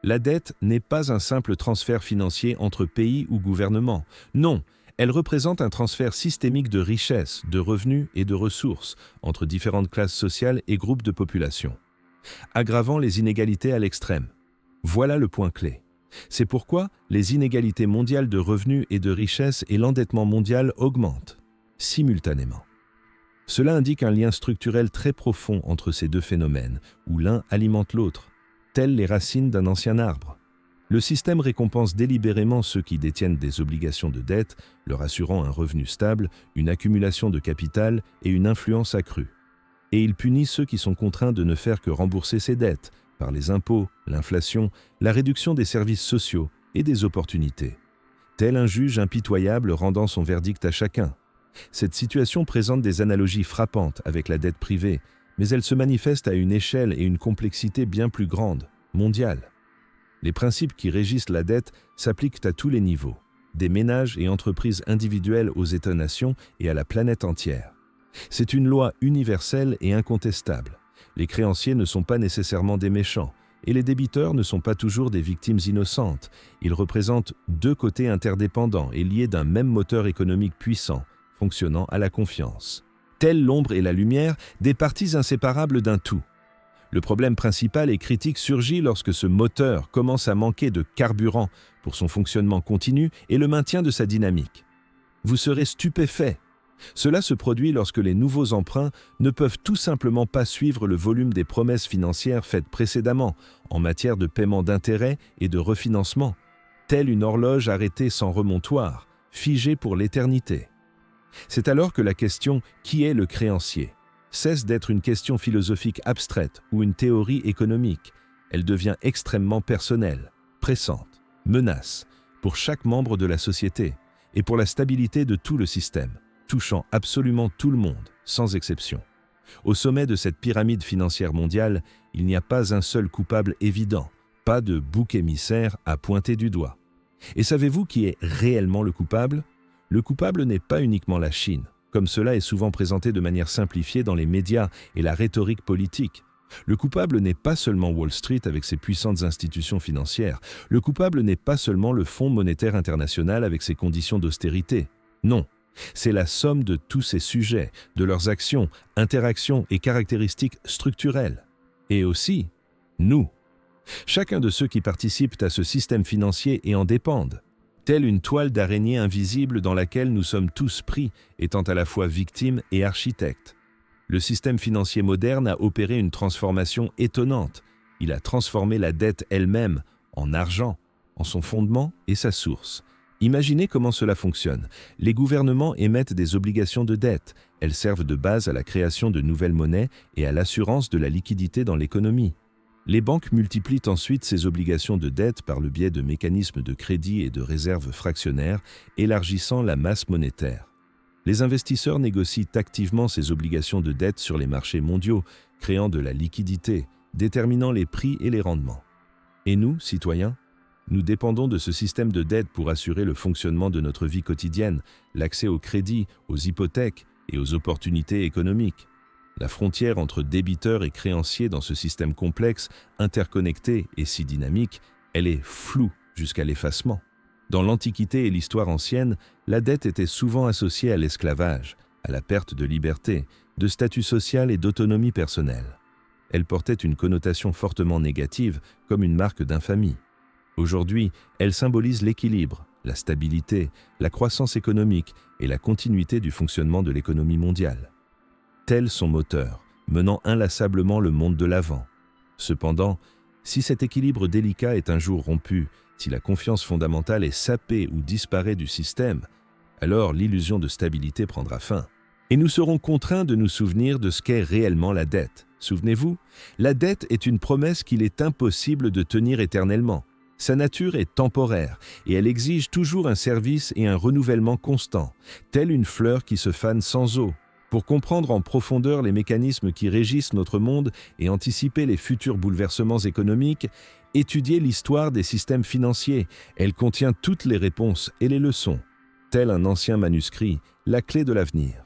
la dette n'est pas un simple transfert financier entre pays ou gouvernements. Non, elle représente un transfert systémique de richesses, de revenus et de ressources entre différentes classes sociales et groupes de population, aggravant les inégalités à l'extrême. Voilà le point clé. C'est pourquoi les inégalités mondiales de revenus et de richesses et l'endettement mondial augmentent, simultanément. Cela indique un lien structurel très profond entre ces deux phénomènes, où l'un alimente l'autre, telles les racines d'un ancien arbre. Le système récompense délibérément ceux qui détiennent des obligations de dette, leur assurant un revenu stable, une accumulation de capital et une influence accrue. Et il punit ceux qui sont contraints de ne faire que rembourser ces dettes, par les impôts, l'inflation, la réduction des services sociaux et des opportunités. Tel un juge impitoyable rendant son verdict à chacun. Cette situation présente des analogies frappantes avec la dette privée, mais elle se manifeste à une échelle et une complexité bien plus grandes, mondiales. Les principes qui régissent la dette s'appliquent à tous les niveaux, des ménages et entreprises individuelles aux États-nations et à la planète entière. C'est une loi universelle et incontestable. Les créanciers ne sont pas nécessairement des méchants, et les débiteurs ne sont pas toujours des victimes innocentes. Ils représentent deux côtés interdépendants et liés d'un même moteur économique puissant, fonctionnant à la confiance. Telle l'ombre et la lumière, des parties inséparables d'un tout. Le problème principal et critique surgit lorsque ce moteur commence à manquer de carburant pour son fonctionnement continu et le maintien de sa dynamique. Vous serez stupéfait. Cela se produit lorsque les nouveaux emprunts ne peuvent tout simplement pas suivre le volume des promesses financières faites précédemment en matière de paiement d'intérêts et de refinancement, telle une horloge arrêtée sans remontoir, figée pour l'éternité. C'est alors que la question « qui est le créancier ?» cesse d'être une question philosophique abstraite ou une théorie économique. Elle devient extrêmement personnelle, pressante, menace pour chaque membre de la société et pour la stabilité de tout le système, touchant absolument tout le monde, sans exception. Au sommet de cette pyramide financière mondiale, il n'y a pas un seul coupable évident, pas de bouc émissaire à pointer du doigt. Et savez-vous qui est réellement le coupable ? Le coupable n'est pas uniquement la Chine, comme cela est souvent présenté de manière simplifiée dans les médias et la rhétorique politique. Le coupable n'est pas seulement Wall Street avec ses puissantes institutions financières. Le coupable n'est pas seulement le Fonds monétaire international avec ses conditions d'austérité. Non, c'est la somme de tous ces sujets, de leurs actions, interactions et caractéristiques structurelles. Et aussi, nous. Chacun de ceux qui participent à ce système financier et en dépendent. Telle une toile d'araignée invisible dans laquelle nous sommes tous pris, étant à la fois victimes et architectes. Le système financier moderne a opéré une transformation étonnante. Il a transformé la dette elle-même en argent, en son fondement et sa source. Imaginez comment cela fonctionne. Les gouvernements émettent des obligations de dette. Elles servent de base à la création de nouvelles monnaies et à l'assurance de la liquidité dans l'économie. Les banques multiplient ensuite ces obligations de dette par le biais de mécanismes de crédit et de réserves fractionnaires, élargissant la masse monétaire. Les investisseurs négocient activement ces obligations de dette sur les marchés mondiaux, créant de la liquidité, déterminant les prix et les rendements. Et nous, citoyens, nous dépendons de ce système de dette pour assurer le fonctionnement de notre vie quotidienne, l'accès au crédit, aux hypothèques et aux opportunités économiques. La frontière entre débiteurs et créanciers dans ce système complexe, interconnecté et si dynamique, elle est floue jusqu'à l'effacement. Dans l'Antiquité et l'histoire ancienne, la dette était souvent associée à l'esclavage, à la perte de liberté, de statut social et d'autonomie personnelle. Elle portait une connotation fortement négative, comme une marque d'infamie. Aujourd'hui, elle symbolise l'équilibre, la stabilité, la croissance économique et la continuité du fonctionnement de l'économie mondiale. Tel son moteur, menant inlassablement le monde de l'avant. Cependant, si cet équilibre délicat est un jour rompu, si la confiance fondamentale est sapée ou disparaît du système, alors l'illusion de stabilité prendra fin. Et nous serons contraints de nous souvenir de ce qu'est réellement la dette. Souvenez-vous, la dette est une promesse qu'il est impossible de tenir éternellement. Sa nature est temporaire et elle exige toujours un service et un renouvellement constant, telle une fleur qui se fane sans eau. Pour comprendre en profondeur les mécanismes qui régissent notre monde et anticiper les futurs bouleversements économiques, étudiez l'histoire des systèmes financiers. Elle contient toutes les réponses et les leçons. Tel un ancien manuscrit, la clé de l'avenir.